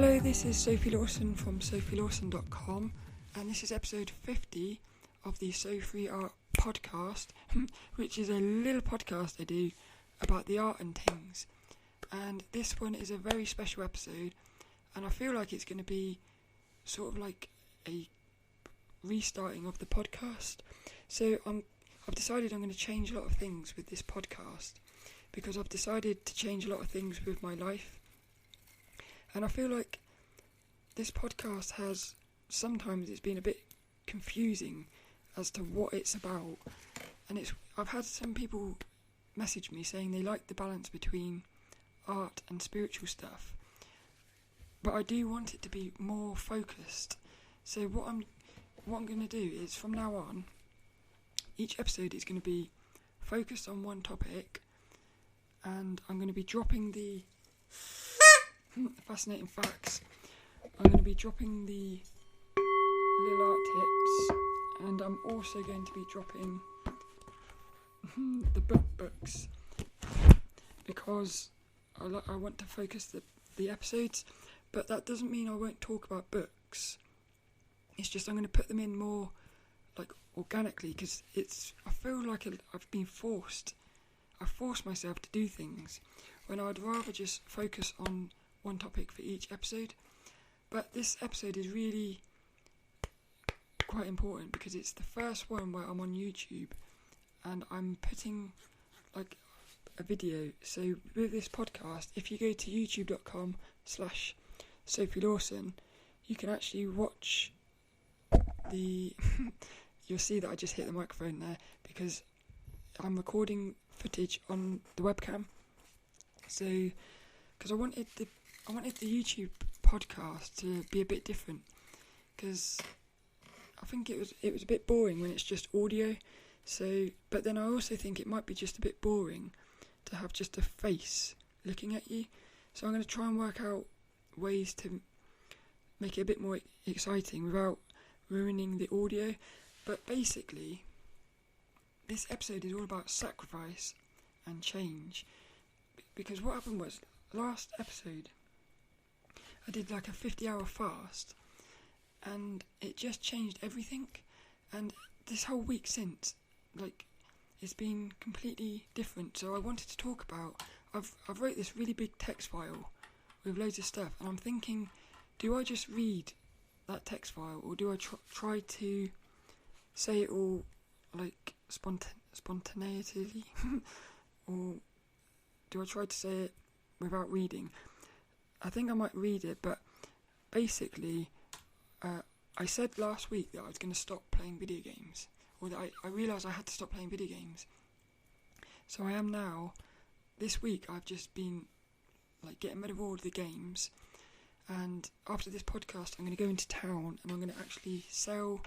Hello, this is Sophie Lawson from sophielawson.com, and this is episode 50 of the So Free Art podcast, which is a little podcast I do about the art and things. And this one is a very special episode, and I feel like it's going to be sort of like a restarting of the podcast. So I've decided I'm going to change a lot of things with this podcast, because I've decided to change a lot of things with my life. And I feel like this podcast sometimes it's been a bit confusing as to what it's about. And I've had some people message me saying they like the balance between art and spiritual stuff. But I do want it to be more focused. So what I'm going to do is, from now on, each episode is going to be focused on one topic, and I'm going to be dropping the fascinating facts. I'm going to be dropping the little art tips, and I'm also going to be dropping the books, because I want to focus the episodes. But that doesn't mean I won't talk about books. It's just I'm going to put them in more like organically, because I feel like I've forced myself to do things when I'd rather just focus on one topic for each episode. But this episode is really quite important because it's the first one where I'm on YouTube and I'm putting like a video. So with this podcast, if you go to youtube.com/Sophie Lawson, you can actually watch you'll see that I just hit the microphone there because I'm recording footage on the webcam. So because I wanted the YouTube podcast to be a bit different, because I think it was a bit boring when it's just audio. So, but then I also think it might be just a bit boring to have just a face looking at you. So I'm going to try and work out ways to make it a bit more exciting without ruining the audio. But basically, this episode is all about sacrifice and change, because what happened was, last episode I did like a 50-hour fast, and it just changed everything. And this whole week since, like, it's been completely different. So I wanted to talk about, I've wrote this really big text file with loads of stuff, and I'm thinking, do I just read that text file, or do I try to say it all like spontaneously or do I try to say it without reading? I think I might read it, but basically I said last week that I was going to stop playing video games, or that I realised I had to stop playing video games. So I am now. This week I've just been like getting rid of all of the games, and after this podcast I'm going to go into town and I'm going to actually sell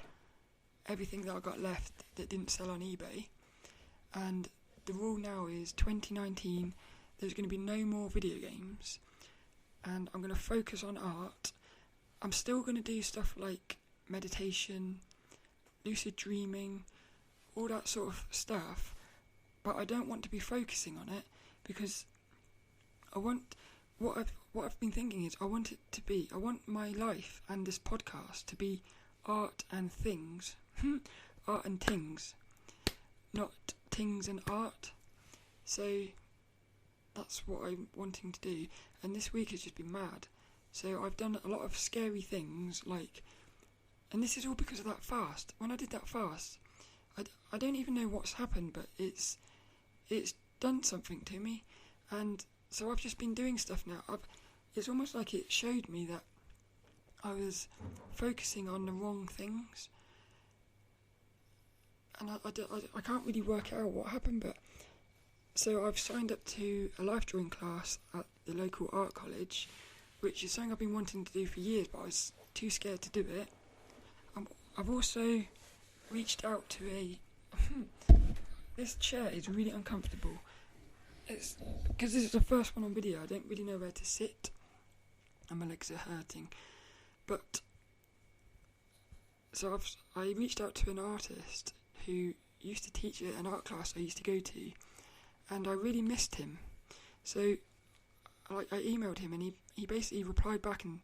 everything that I got left that didn't sell on eBay. And the rule now is 2019, there's going to be no more video games, and I'm going to focus on art. I'm still going to do stuff like meditation, lucid dreaming, all that sort of stuff, but I don't want to be focusing on it, because what I've been thinking is I want my life and this podcast to be art and things. Art and things, not things and art. So that's what I'm wanting to do, and this week has just been mad. So I've done a lot of scary things, like, and this is all because of that fast. When I did that fast, I don't even know what's happened, but it's done something to me, and so I've just been doing stuff now. It's almost like it showed me that I was focusing on the wrong things, and I can't really work out what happened. But so I've signed up to a life drawing class at the local art college, which is something I've been wanting to do for years, but I was too scared to do it. I've also reached out to this chair is really uncomfortable. It's because this is the first one on video. I don't really know where to sit, and my legs are hurting. But so I reached out to an artist who used to teach at an art class I used to go to, and I really missed him. So I emailed him, and he basically replied back, and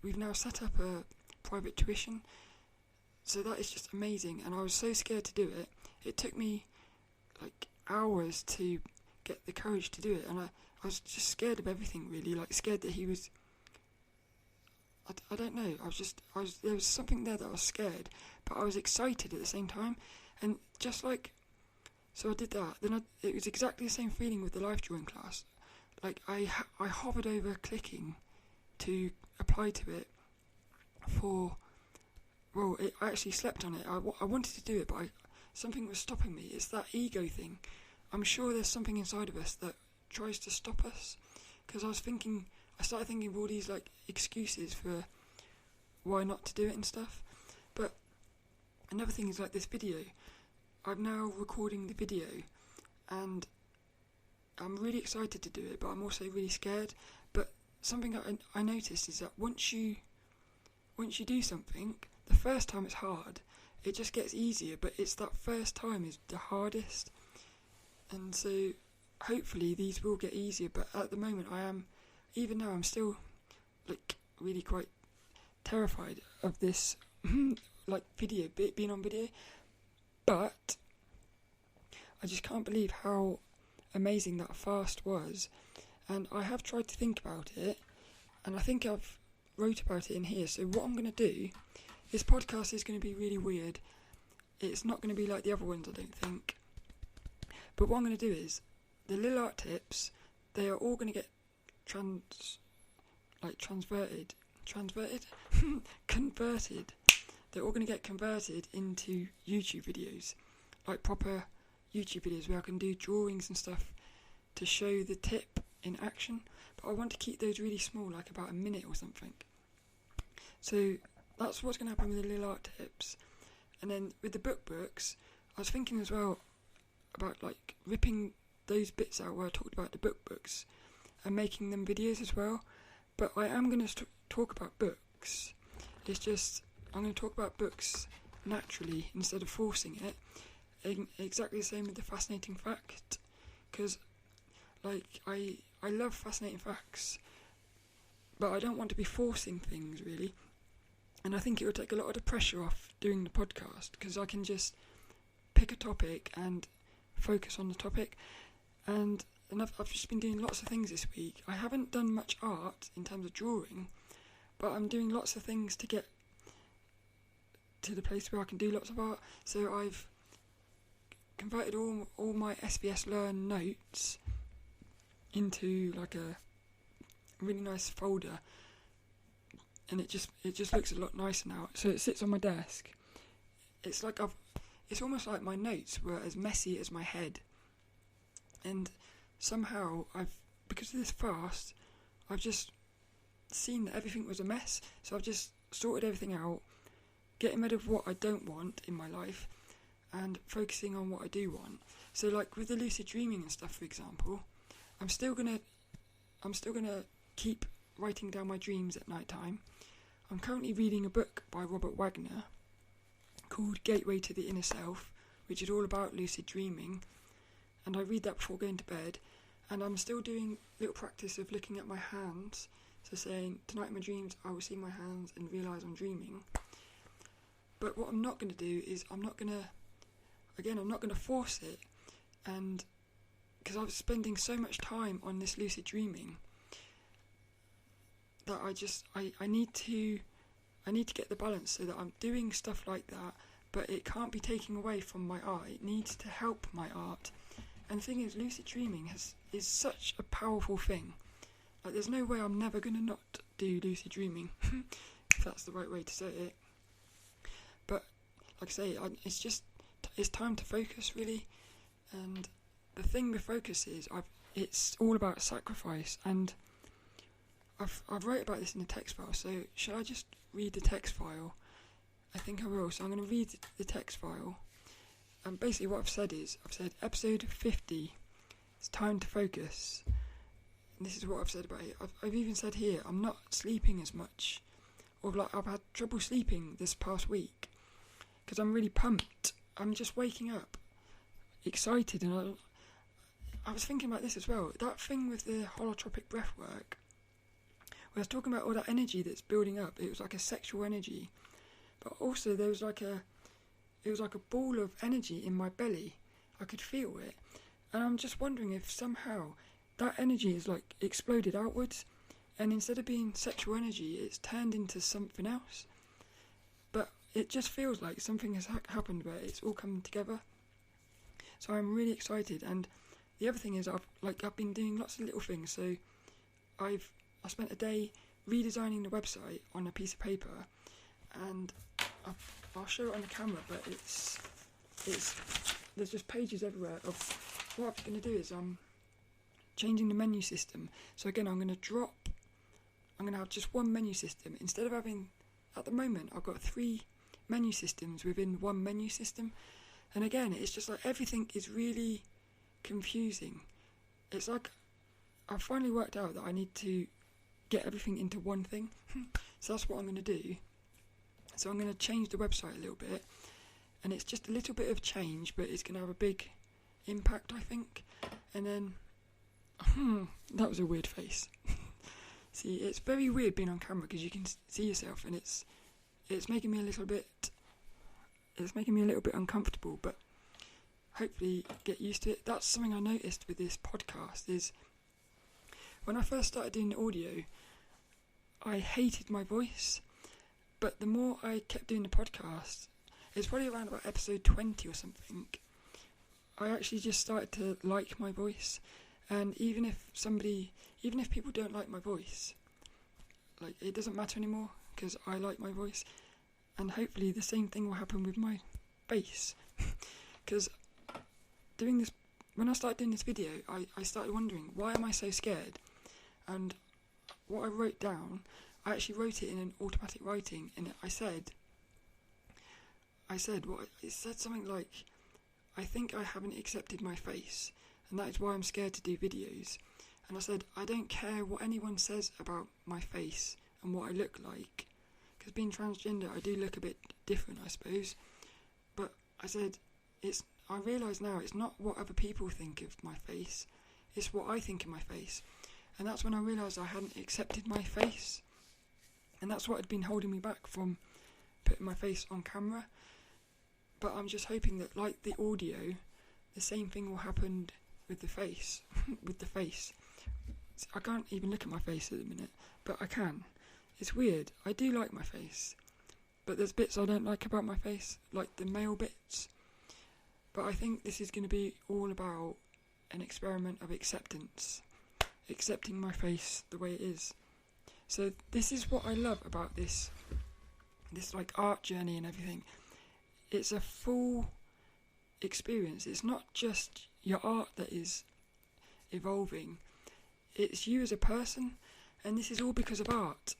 we've now set up a private tuition. So that is just amazing, and I was so scared to do it. It took me like hours to get the courage to do it, and I was just scared of everything, really, like scared that he was, I don't know, there was something there that I was scared, but I was excited at the same time, and just like, so I did that, then it was exactly the same feeling with the life drawing class. Like, I hovered over clicking to apply to it I actually slept on it. I wanted to do it, but something was stopping me. It's that ego thing. I'm sure there's something inside of us that tries to stop us, because I started thinking of all these like excuses for why not to do it and stuff. But another thing is like this video. I'm now recording the video, and I'm really excited to do it, but I'm also really scared. But something I noticed is that once you do something, the first time it's hard, it just gets easier, but it's that first time is the hardest. And so hopefully these will get easier, but at the moment even now I'm still like really quite terrified of this like video, being on video. But I just can't believe how amazing that fast was, and I have tried to think about it, and I think I've wrote about it in here. So what I'm going to do, this podcast is going to be really weird. It's not going to be like the other ones, I don't think. But what I'm going to do is, the little art tips, they are all going to get converted. They're all going to get converted into YouTube videos, like proper YouTube videos where I can do drawings and stuff to show the tip in action. But I want to keep those really small, like about a minute or something. So that's what's going to happen with the little art tips. And then with the books, I was thinking as well about like ripping those bits out where I talked about the books and making them videos as well. But I am going to talk about books. It's just, I'm going to talk about books naturally instead of forcing it. Exactly the same with the fascinating fact, because like I love fascinating facts, but I don't want to be forcing things really. And I think it would take a lot of the pressure off doing the podcast, because I can just pick a topic and focus on the topic. And I've just been doing lots of things this week. I haven't done much art in terms of drawing, but I'm doing lots of things to get to the place where I can do lots of art. So I've converted all my SBS Learn notes into like a really nice folder, and it just looks a lot nicer now. So it sits on my desk. It's almost like my notes were as messy as my head, and somehow because of this fast, I've just seen that everything was a mess. So I've just sorted everything out, getting rid of what I don't want in my life, and focusing on what I do want. So like with the lucid dreaming and stuff, for example, I'm still gonna keep writing down my dreams at night time. I'm currently reading a book by Robert Wagner called Gateway to the Inner Self, which is all about lucid dreaming, and I read that before going to bed. And I'm still doing little practice of looking at my hands, so saying, tonight in my dreams I will see my hands and realise I'm dreaming. But what I'm not going to do is I'm not going to force it, and because I was spending so much time on this lucid dreaming that I need to get the balance so that I'm doing stuff like that, but it can't be taking away from my art. It needs to help my art. And the thing is, lucid dreaming is such a powerful thing. Like, there's no way I'm never going to not do lucid dreaming, if that's the right way to say it. But like I say, it's time to focus really. And the thing with focus is, it's all about sacrifice. And I've wrote about this in the text file. So shall I just read the text file? I think I will. So I'm going to read the text file. And basically what I've said episode 50, it's time to focus. And this is what I've said about it. I've even said here, I'm not sleeping as much. Or like, I've had trouble sleeping this past week, because I'm really pumped. I'm just waking up excited, and I was thinking about this as well. That thing with the holotropic breathwork, where I was talking about all that energy that's building up. It was like a sexual energy, but also there was it was like a ball of energy in my belly. I could feel it, and I'm just wondering if somehow that energy is like exploded outwards, and instead of being sexual energy, it's turned into something else. But it just feels like something has happened where it's all coming together. So I'm really excited. And the other thing is I've been doing lots of little things. So I spent a day redesigning the website on a piece of paper, and I'll show it on the camera, but it's there's just pages everywhere of what I'm going to do is changing the menu system. So again, I'm going to have just one menu system instead of having, at the moment I've got 3 menu systems within one menu system, and again it's just like everything is really confusing. It's like I've finally worked out that I need to get everything into one thing. So that's what I'm going to do. So I'm going to change the website a little bit, and it's just a little bit of change, but it's going to have a big impact, I think. And then that was a weird face. See, it's very weird being on camera because you can see yourself, and it's making me a little bit uncomfortable, but hopefully get used to it. That's something I noticed with this podcast is when I first started doing the audio, I hated my voice, but the more I kept doing the podcast, it's probably around about episode 20 or something, I actually just started to like my voice. And even if people don't like my voice, like, it doesn't matter anymore because I like my voice. And hopefully the same thing will happen with my face. Because when I started doing this video, I started wondering, why am I so scared? And what I wrote down, I actually wrote it in an automatic writing, and I said something like, I think I haven't accepted my face, and that is why I'm scared to do videos. And I said, I don't care what anyone says about my face and what I look like, because being transgender, I do look a bit different, I suppose. But I said, I realise now it's not what other people think of my face, it's what I think of my face. And that's when I realised I hadn't accepted my face, and that's what had been holding me back from putting my face on camera. But I'm just hoping that, like the audio, the same thing will happen with the face. With the face, I can't even look at my face at the minute, but I can. It's weird. I do like my face, but there's bits I don't like about my face, like the male bits. But I think this is going to be all about an experiment of acceptance, accepting my face the way it is. So this is what I love about this like art journey and everything. It's a full experience. It's not just your art that is evolving, it's you as a person, and this is all because of art.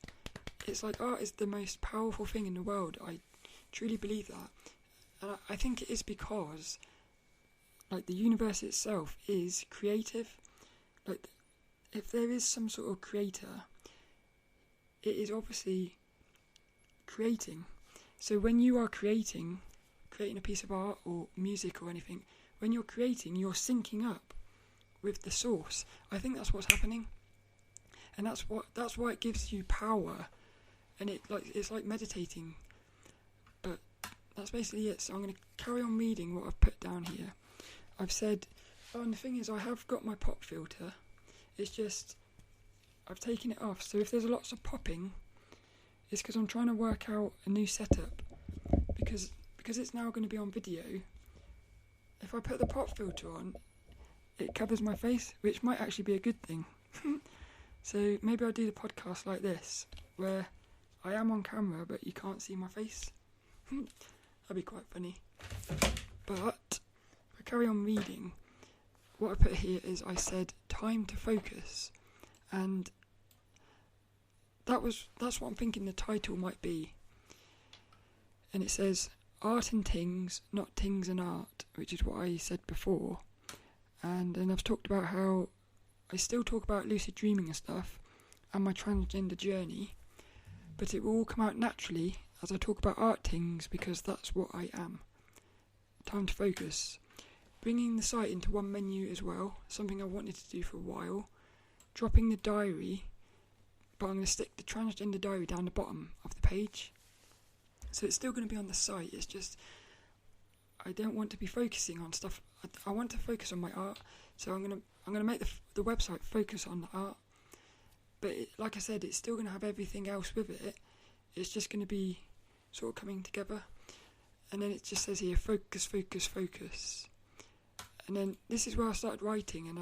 It's like art is the most powerful thing in the world. I truly believe that, and I think it is because, like, the universe itself is creative. Like, if there is some sort of creator, it is obviously creating. So when you are creating a piece of art or music or anything, when you're creating, you're syncing up with the source. I think that's what's happening, and that's why it gives you power, and it's like meditating. But that's basically it. So I'm going to carry on reading what I've put down here. I've said, and the thing is, I have got my pop filter. It's just I've taken it off. So if there's lots of popping, it's because I'm trying to work out a new setup. Because it's now going to be on video. If I put the pop filter on, it covers my face, which might actually be a good thing. So maybe I'll do the podcast like this, where I am on camera but you can't see my face. That'd be quite funny. But if I carry on reading, what I put here is, I said time to focus, and that's what I'm thinking the title might be. And it says art and things, not things and art, which is what I said before. And then I've talked about how I still talk about lucid dreaming and stuff, and my transgender journey, but it will all come out naturally as I talk about art things, because that's what I am. Time to focus. bringing the site into one menu as well, something I wanted to do for a while, dropping the diary, but I'm going to stick the transgender diary down the bottom of the page. So it's still going to be on the site, it's just I don't want to be focusing on stuff. I want to focus on my art, so I'm gonna make the website focus on the art. But like I said, it's still going to have everything else with it. It's just going to be sort of coming together. And then it just says here, focus, focus, focus. And then this is where I started writing, and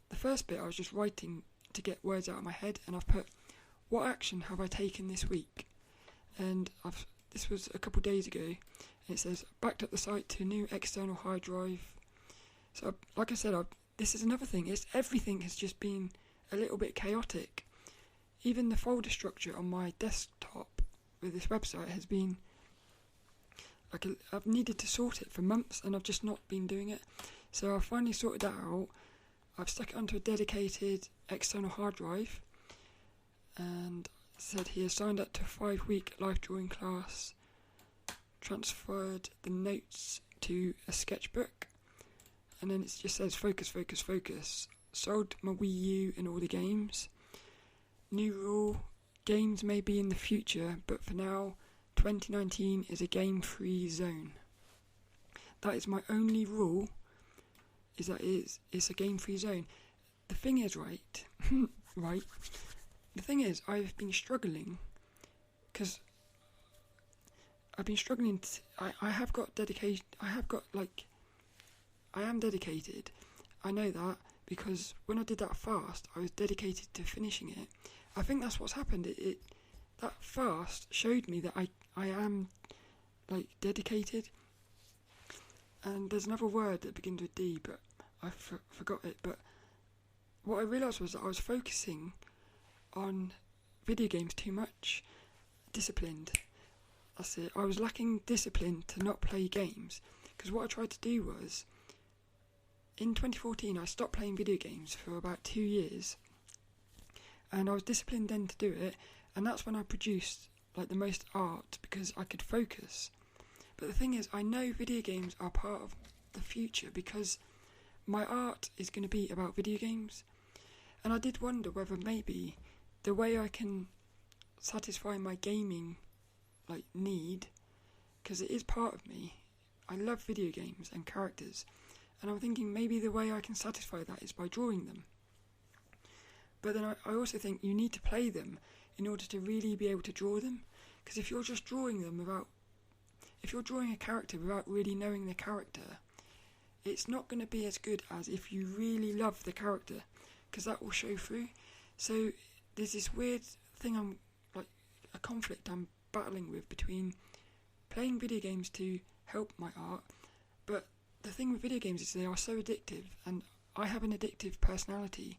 the first bit I was just writing to get words out of my head, and I've put, what action have I taken this week? And this was a couple of days ago, and it says, backed up the site to a new external hard drive. So like I said, this is another thing, everything has just been a little bit chaotic. Even the folder structure on my desktop with this website has been like I've needed to sort it for months, and I've just not been doing it. So I finally sorted that out. I've stuck it onto a dedicated external hard drive, and it said here, signed up to a 5-week life drawing class, transferred the notes to a sketchbook, and then it just says focus, focus, focus. Sold my Wii U and all the games. New rule, games may be in the future, but for now, 2019 is a game-free zone. That is my only rule, is that it's a game-free zone. The thing is, right, the thing is, I've been struggling, because I've been struggling, I have got dedication, I am dedicated, I know that, because when I did that fast, I was dedicated to finishing it. I think that's what's happened. That fast showed me that I am dedicated. And there's another word that begins with D, but I forgot it. But what I realised was that I was focusing on video games too much. Disciplined. That's it. I was lacking discipline to not play games. Because what I tried to do was, in 2014, I stopped playing video games for about 2 years, and I was disciplined then to do it, and that's when I produced the most art, because I could focus. But the thing is, I know video games are part of the future, because my art is going to be about video games, and I did wonder whether maybe the way I can satisfy my gaming need, because it is part of me. I love video games and characters. And I'm thinking maybe the way I can satisfy that is by drawing them. But then I also think you need to play them in order to really be able to draw them. Because if you're just drawing them if you're drawing a character without really knowing the character, it's not going to be as good as if you really love the character, because that will show through. So there's this weird thing, a conflict I'm battling with between playing video games to help my art, but the thing with video games is they are so addictive, and I have an addictive personality.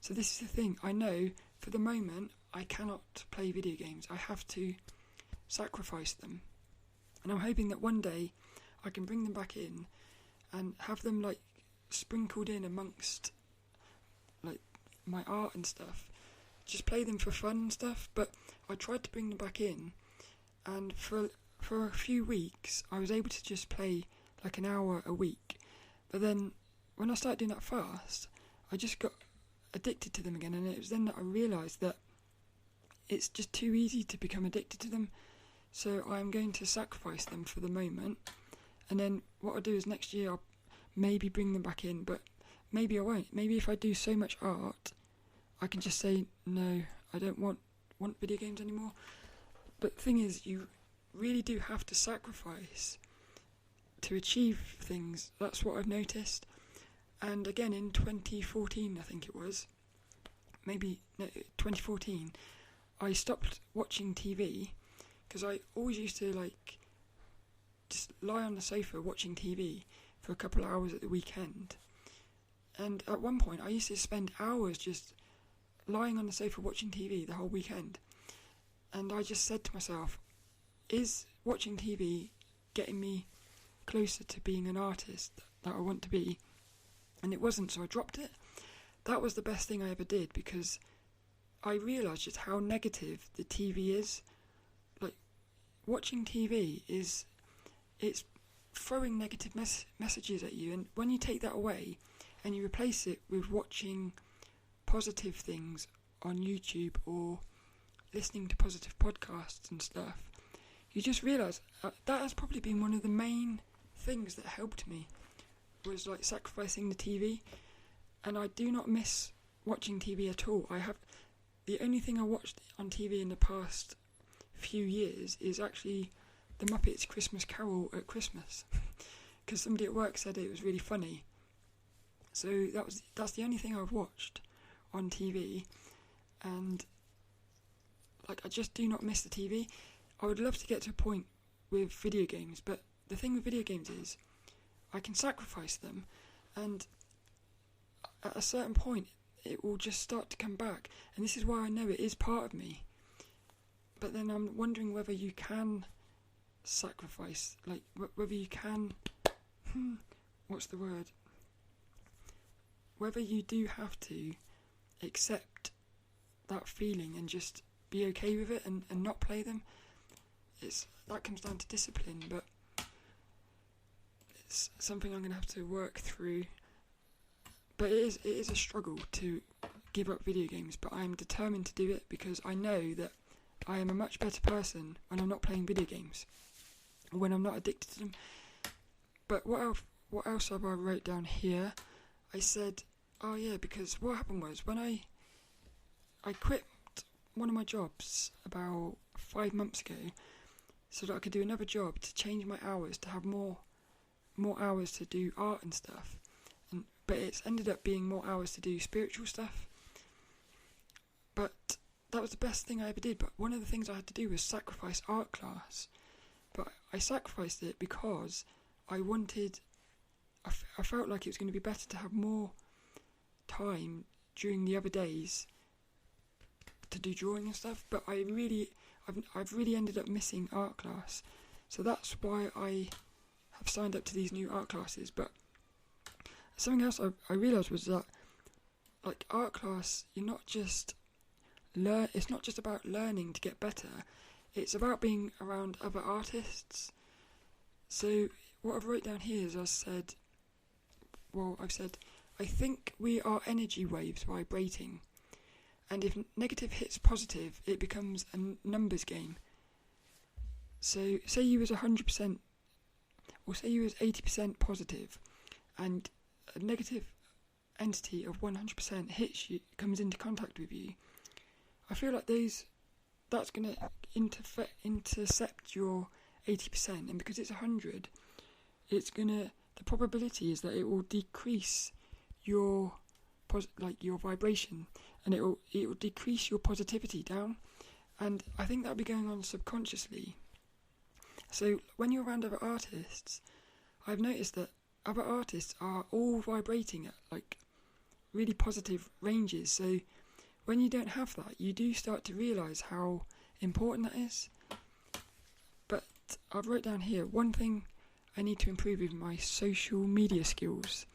So this is the thing, I know for the moment I cannot play video games. I have to sacrifice them. And I'm hoping that one day I can bring them back in and have them sprinkled in amongst my art and stuff. Just play them for fun and stuff. But I tried to bring them back in, and for a few weeks I was able to just play an hour a week, but then when I started doing that fast, I just got addicted to them again, and it was then that I realised that it's just too easy to become addicted to them. So I'm going to sacrifice them for the moment, and then what I'll do is next year I'll maybe bring them back in, but maybe I won't. Maybe if I do so much art, I can just say no, I don't want video games anymore. But the thing is, you really do have to sacrifice to achieve things. That's what I've noticed. And again, in 2014, I think it was, 2014, I stopped watching TV, because I always used to just lie on the sofa watching TV for a couple of hours at the weekend. And at one point I used to spend hours just lying on the sofa watching TV the whole weekend. And I just said to myself, is watching TV getting me closer to being an artist that I want to be? And it wasn't, so I dropped it. That was the best thing I ever did, because I realised just how negative the TV is. Watching TV it's throwing negative messages at you, and when you take that away and you replace it with watching positive things on YouTube or listening to positive podcasts and stuff, you just realise that has probably been one of the main things that helped me, was like sacrificing the TV. And I do not miss watching TV at all. The only thing I watched on TV in the past few years is actually the Muppets Christmas Carol at Christmas, because somebody at work said it was really funny. So that's the only thing I've watched on TV, and like I just do not miss the TV. I would love to get to a point with video games, but the thing with video games is I can sacrifice them, and at a certain point it will just start to come back, and this is why I know it is part of me. But then I'm wondering whether you can sacrifice, like whether you can what's the word, whether you do have to accept that feeling and just be okay with it and not play them. That comes down to discipline, but it's something I'm going to have to work through. But it is a struggle to give up video games, but I'm determined to do it, because I know that I am a much better person when I'm not playing video games, when I'm not addicted to them. But what else have I wrote down here? I said, oh yeah, because what happened was when I quit one of my jobs about 5 months ago so that I could do another job to change my hours, to have more hours to do art and stuff. But it's ended up being more hours to do spiritual stuff. But that was the best thing I ever did. But one of the things I had to do was sacrifice art class. But I sacrificed it because I felt like it was going to be better to have more time during the other days to do drawing and stuff. But I've really ended up missing art class. So that's why I have signed up to these new art classes. But something else I realised was that, like, art class, it's not just about learning to get better, it's about being around other artists. So what I've wrote down here is I've said, I think we are energy waves vibrating, and if negative hits positive, it becomes a numbers game. So say you was 100%, or say you was 80% positive, and a negative entity of 100% hits you, comes into contact with you, I feel like that's going to intercept your 80%, and because it's 100, the probability is that it will decrease your vibration, and it will decrease your positivity down. And I think that'll be going on subconsciously. So when you're around other artists, I've noticed that other artists are all vibrating at like really positive ranges. So when you don't have that, you do start to realise how important that is. But I've wrote down here, one thing I need to improve is my social media skills.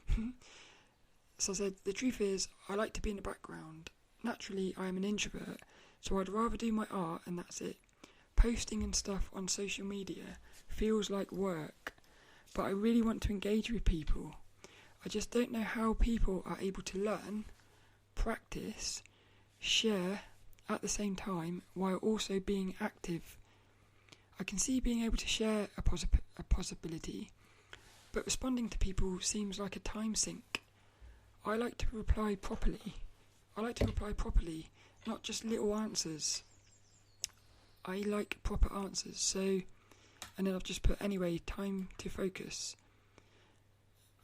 So I said, the truth is, I like to be in the background. Naturally, I am an introvert, so I'd rather do my art and that's it. Posting and stuff on social media feels like work, but I really want to engage with people. I just don't know how people are able to learn, practice, share at the same time while also being active. I can see being able to share a possibility, but responding to people seems like a time sink. I like to reply properly, not just little answers. I like proper answers. So, and then I've just put anyway, time to focus.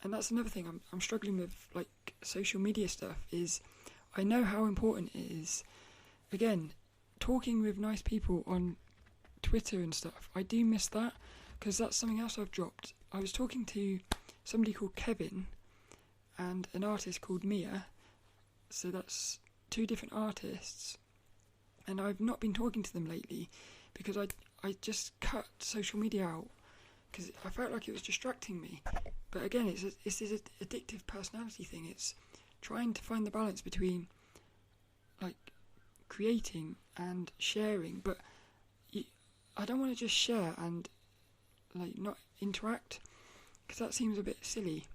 And that's another thing I'm struggling with, like social media stuff, is I know how important it is. Again, talking with nice people on Twitter and stuff, I do miss that, because that's something else I've dropped. I was talking to somebody called Kevin and an artist called Mia, so that's two different artists, and I've not been talking to them lately because I just cut social media out because I felt like it was distracting me. But again, it's this addictive personality thing. It's trying to find the balance between like creating and sharing, but I don't want to just share and like not interact. because that seems a bit silly.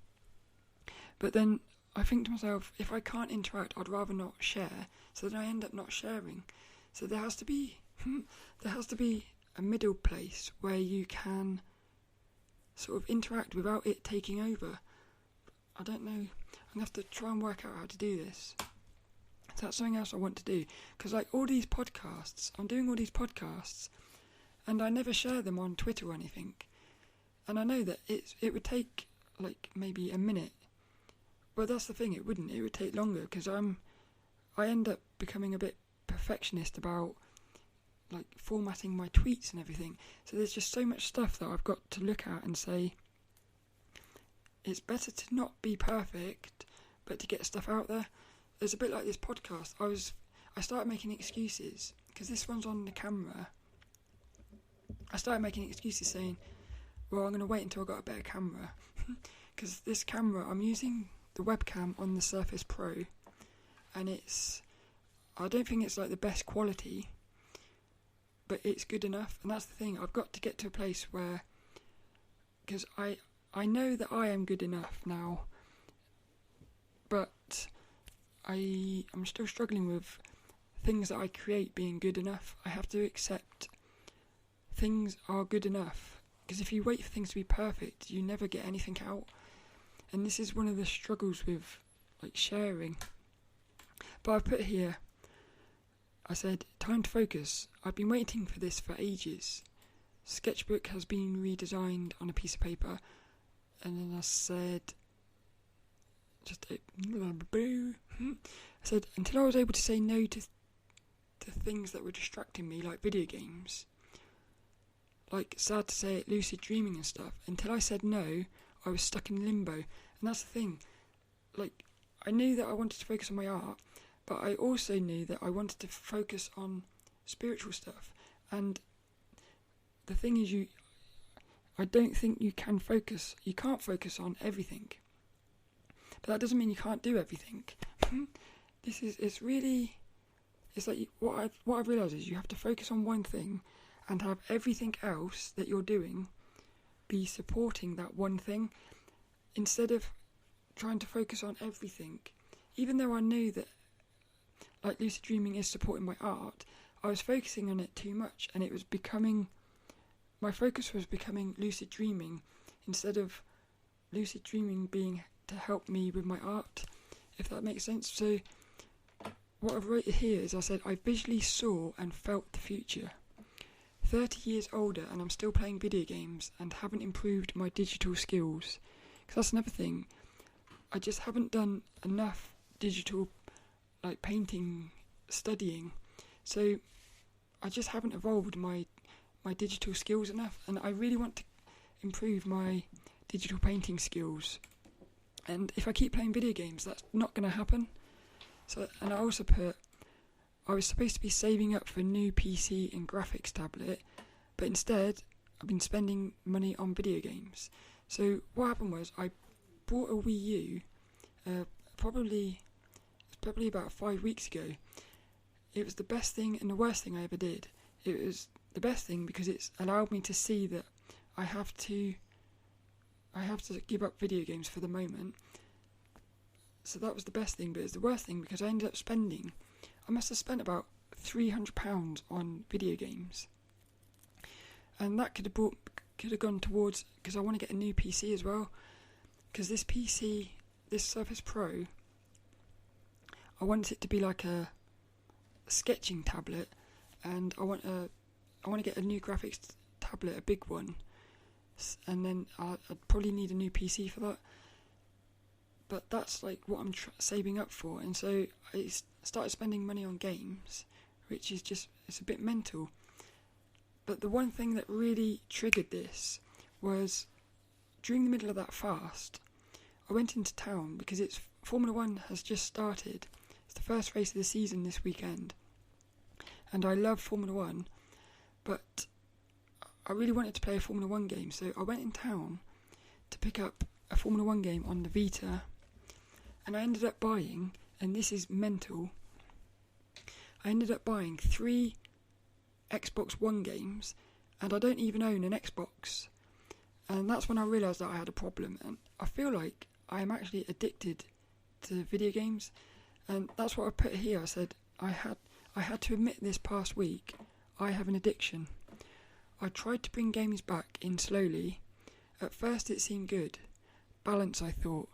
But then I think to myself, if I can't interact, I'd rather not share. So then I end up not sharing. So there has to be a middle place where you can sort of interact without it taking over. I don't know. I'm gonna have to try and work out how to do this. So that's something else I want to do, because like all these podcasts, I'm doing all these podcasts, and I never share them on Twitter or anything. And I know that it would take like maybe a minute. But that's the thing, it wouldn't. It would take longer, because I end up becoming a bit perfectionist about like formatting my tweets and everything. So there's just so much stuff that I've got to look at and say, it's better to not be perfect, but to get stuff out there. It's a bit like this podcast. I started making excuses, because this one's on the camera. I started making excuses saying, well, I'm going to wait until I got a better camera. Because this camera, I'm using the webcam on the Surface Pro, and I don't think it's like the best quality, but it's good enough. And that's the thing, I've got to get to a place where, because I know that I am good enough now, but I'm still struggling with things that I create being good enough. I have to accept things are good enough, because if you wait for things to be perfect, you never get anything out. And this is one of the struggles with like sharing. But I've put here, I said, time to focus. I've been waiting for this for ages. Sketchbook has been redesigned on a piece of paper. And then I said, I said, until I was able to say no to things that were distracting me, like video games, like, sad to say it, lucid dreaming and stuff. Until I said no, I was stuck in limbo. And that's the thing, like, I knew that I wanted to focus on my art, but I also knew that I wanted to focus on spiritual stuff. And the thing is, I don't think you can't focus on everything. But that doesn't mean you can't do everything. It's like, what I've realised is you have to focus on one thing and have everything else that you're doing be supporting that one thing, instead of trying to focus on everything. Even though I knew that like lucid dreaming is supporting my art, I was focusing on it too much, and my focus was becoming lucid dreaming instead of lucid dreaming being to help me with my art, if that makes sense. So what I've wrote here is, I said, I visually saw and felt the future. 30 years older and I'm still playing video games and haven't improved my digital skills. Because that's another thing. I just haven't done enough digital, like, painting, studying. So I just haven't evolved my digital skills enough. And I really want to improve my digital painting skills. And if I keep playing video games, that's not going to happen. So, and I also put, I was supposed to be saving up for a new PC and graphics tablet, but instead I've been spending money on video games. So what happened was, I bought a Wii U probably about 5 weeks ago. It was the best thing and the worst thing I ever did. It was the best thing because it's allowed me to see that I have to give up video games for the moment. So that was the best thing, but it's the worst thing because I ended up I must have spent about £300 on video games. And that could have gone towards, because I want to get a new PC as well. Because this PC, this Surface Pro, I want it to be like a sketching tablet, and I want to get a new graphics tablet, a big one, and then I'd probably need a new PC for that. But that's like what I'm saving up for, and so I started spending money on games, which is just, it's a bit mental. But the one thing that really triggered this was, during the middle of that fast, I went into town because Formula 1 has just started. It's the first race of the season this weekend, and I love Formula 1, but I really wanted to play a Formula 1 game, so I went in town to pick up a Formula 1 game on the Vita, and I ended up buying, and this is mental, I ended up buying 3 Xbox One games, and I don't even own an Xbox. And that's when I realised that I had a problem, and I feel like I am actually addicted to video games. And that's what I put here. I said I had to admit this past week I have an addiction. I tried to bring games back in slowly. At first it seemed good. Balance, I thought.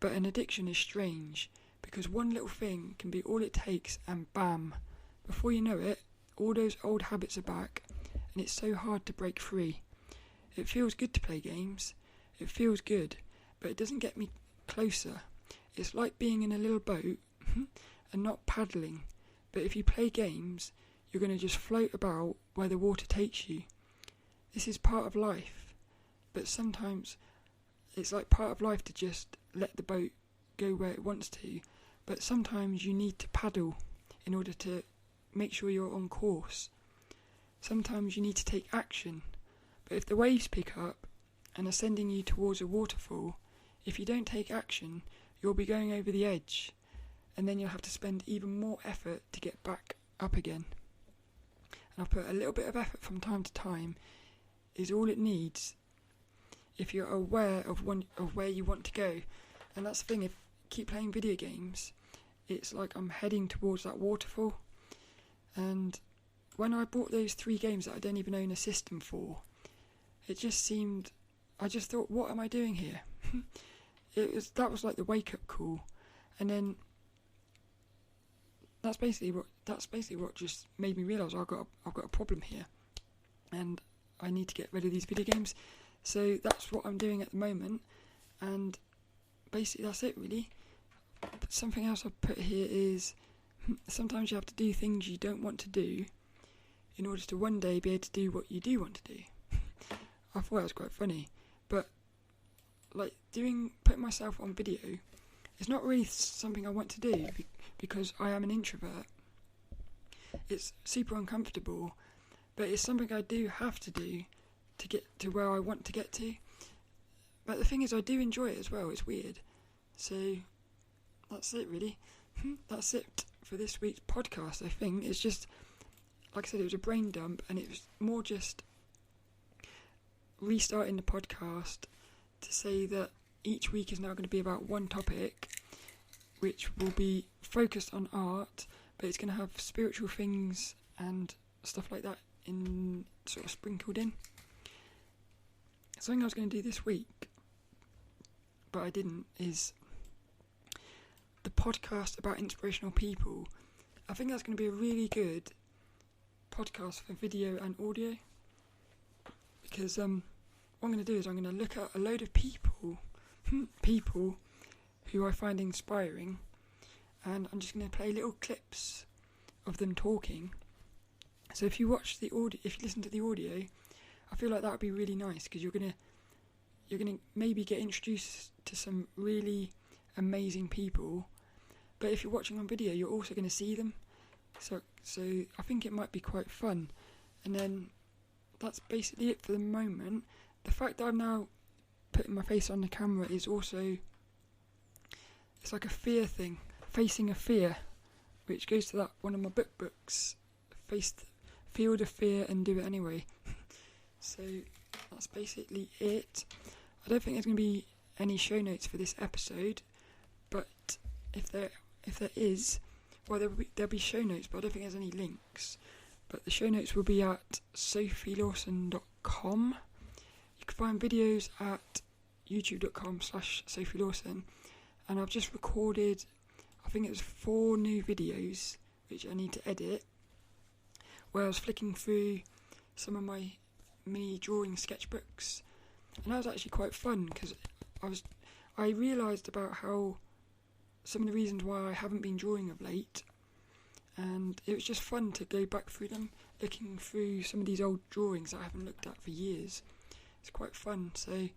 But an addiction is strange, because one little thing can be all it takes, and bam, before you know it, all those old habits are back, and it's so hard to break free. It feels good to play games. It feels good, but it doesn't get me closer. It's like being in a little boat and not paddling. But if you play games, you're going to just float about where the water takes you. This is part of life, but sometimes it's like part of life to just let the boat go where it wants to, but sometimes you need to paddle in order to make sure you're on course. Sometimes you need to take action, but if the waves pick up and are sending you towards a waterfall, if you don't take action, you'll be going over the edge, and then you'll have to spend even more effort to get back up again. And I've put a little bit of effort from time to time is all it needs if you're aware of where you want to go. And that's the thing, if you keep playing video games, it's like I'm heading towards that waterfall. And when I bought those 3 games that I don't even own a system for, it just seemed, I just thought, what am I doing here? That was like the wake up call. And then that's basically what just made me realise I've got a problem here, and I need to get rid of these video games. So that's what I'm doing at the moment, and basically that's it really. But something else I've put here is sometimes you have to do things you don't want to do in order to one day be able to do what you do want to do. I thought that was quite funny, but like putting myself on video is not really something I want to do because I am an introvert. It's super uncomfortable, but it's something I do have to do to get to where I want to get to. But the thing is, I do enjoy it as well. It's weird. So that's it really. That's it for this week's podcast. I think it's just, like I said, it was a brain dump, and it was more just restarting the podcast to say that each week is now going to be about one topic, which will be focused on art, but it's going to have spiritual things and stuff like that in sort of sprinkled in. Something I was going to do this week, but I didn't, is the podcast about inspirational people. I think that's going to be a really good podcast for video and audio, because what I'm going to do is I'm going to look at a load of people who I find inspiring, and I'm just going to play little clips of them talking. So if you listen to the audio, I feel like that would be really nice, because you're gonna maybe get introduced to some really amazing people. But if you're watching on video, you're also going to see them. So I think it might be quite fun. And then that's basically it for the moment. The fact that I'm now putting my face on the camera is also, it's like a fear thing, facing a fear, which goes to that one of my books, feel the fear and do it anyway. So that's basically it. I don't think there's going to be any show notes for this episode, but if there is, well, there'll be show notes, but I don't think there's any links. But the show notes will be at sophielawson.com. You can find videos at youtube.com/sophielawson, and I've just recorded, I think it was 4 new videos which I need to edit, where I was flicking through some of my mini drawing sketchbooks, and that was actually quite fun, because I realised about how some of the reasons why I haven't been drawing of late, and it was just fun to go back through them, looking through some of these old drawings that I haven't looked at for years. It's quite fun. So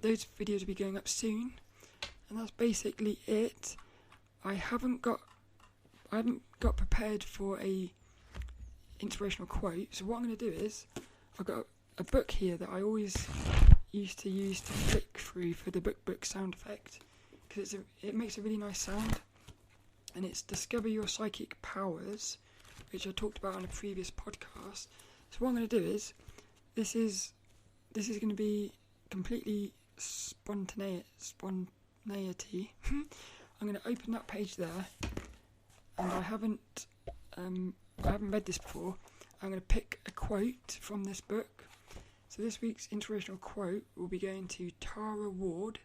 those videos will be going up soon, and that's basically it. I haven't got prepared for a inspirational quote, so what I'm going to do is, I've got a book here that I always used to use to flick through for the book sound effect, because it makes a really nice sound, and it's Discover Your Psychic Powers, which I talked about on a previous podcast. So what I'm going to do is, this is going to be completely spontaneity. I'm going to open that page there, and I haven't read this before. I'm going to pick a quote from this book. So this week's inspirational quote will be going to Tara Ward,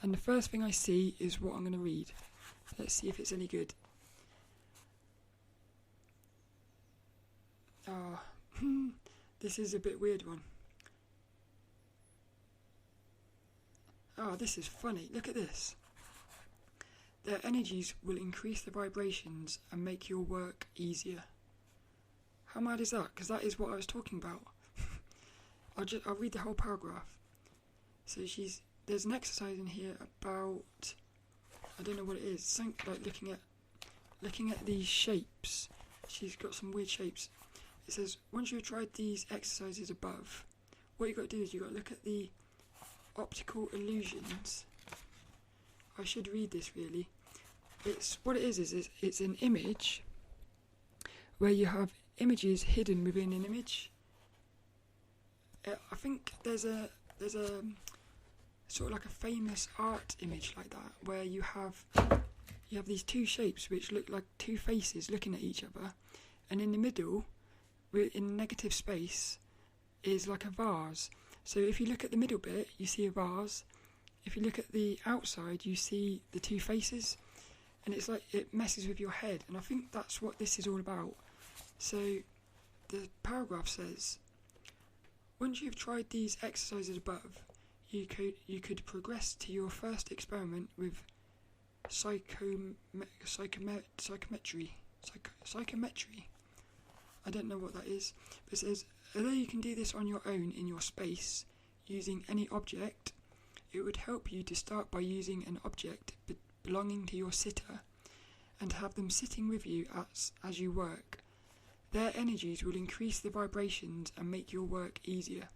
and the first thing I see is what I'm going to read. Let's see if it's any good. This is a bit weird one. This is funny. Look at this. Their energies will increase the vibrations and make your work easier. How mad is that? Because that is what I was talking about. I'll read the whole paragraph. So there's an exercise in here about, I don't know what it is. Something like looking at these shapes. She's got some weird shapes. It says, once you've tried these exercises above, what you've got to do is you've got to look at the optical illusions. I should read this really. What it is it's an image where you have images hidden within an image. I think there's a sort of like a famous art image like that where you have these two shapes which look like two faces looking at each other, and in the middle, in negative space, is like a vase. So if you look at the middle bit, you see a vase. If you look at the outside, you see the two faces, and it's like it messes with your head. And I think that's what this is all about. So the paragraph says, once you've tried these exercises above, you could progress to your first experiment with psychometry. I don't know what that is, but it says, although you can do this on your own in your space, using any object, it would help you to start by using an object belonging to your sitter and have them sitting with you as you work. Their energies will increase the vibrations and make your work easier.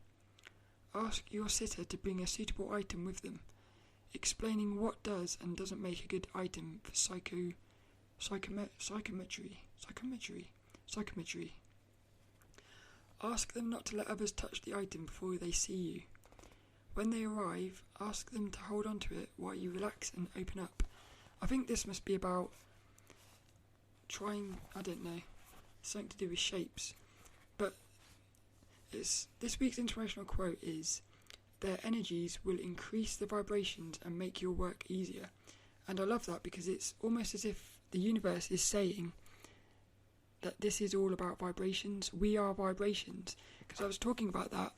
Ask your sitter to bring a suitable item with them, explaining what does and doesn't make a good item for psychometry. Ask them not to let others touch the item before they see you. When they arrive, ask them to hold on to it while you relax and open up. I think this must be about trying, I don't know, something to do with shapes. But this week's inspirational quote is, their energies will increase the vibrations and make your work easier. And I love that because it's almost as if the universe is saying that this is all about vibrations. We are vibrations. Because I was talking about that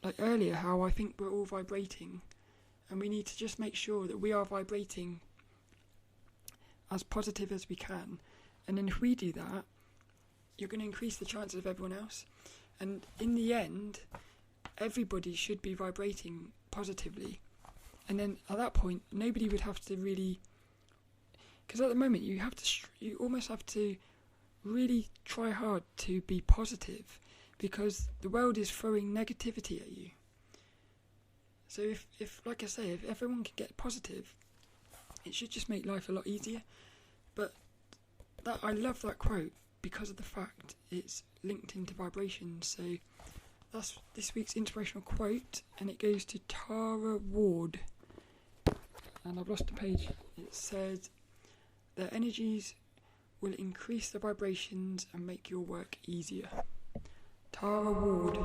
like earlier, how I think we're all vibrating, and we need to just make sure that we are vibrating as positive as we can. And then if we do that, you're going to increase the chances of everyone else. And in the end, everybody should be vibrating positively. And then at that point, nobody would have to really, because at the moment you almost have to really try hard to be positive, because the world is throwing negativity at you. So if like I say, if everyone can get positive, it should just make life a lot easier. But I love that quote because of the fact it's linked into vibrations. So that's this week's inspirational quote, and it goes to Tara Ward. And I've lost the page. It says, their energies will increase the vibrations and make your work easier. Tara Ward.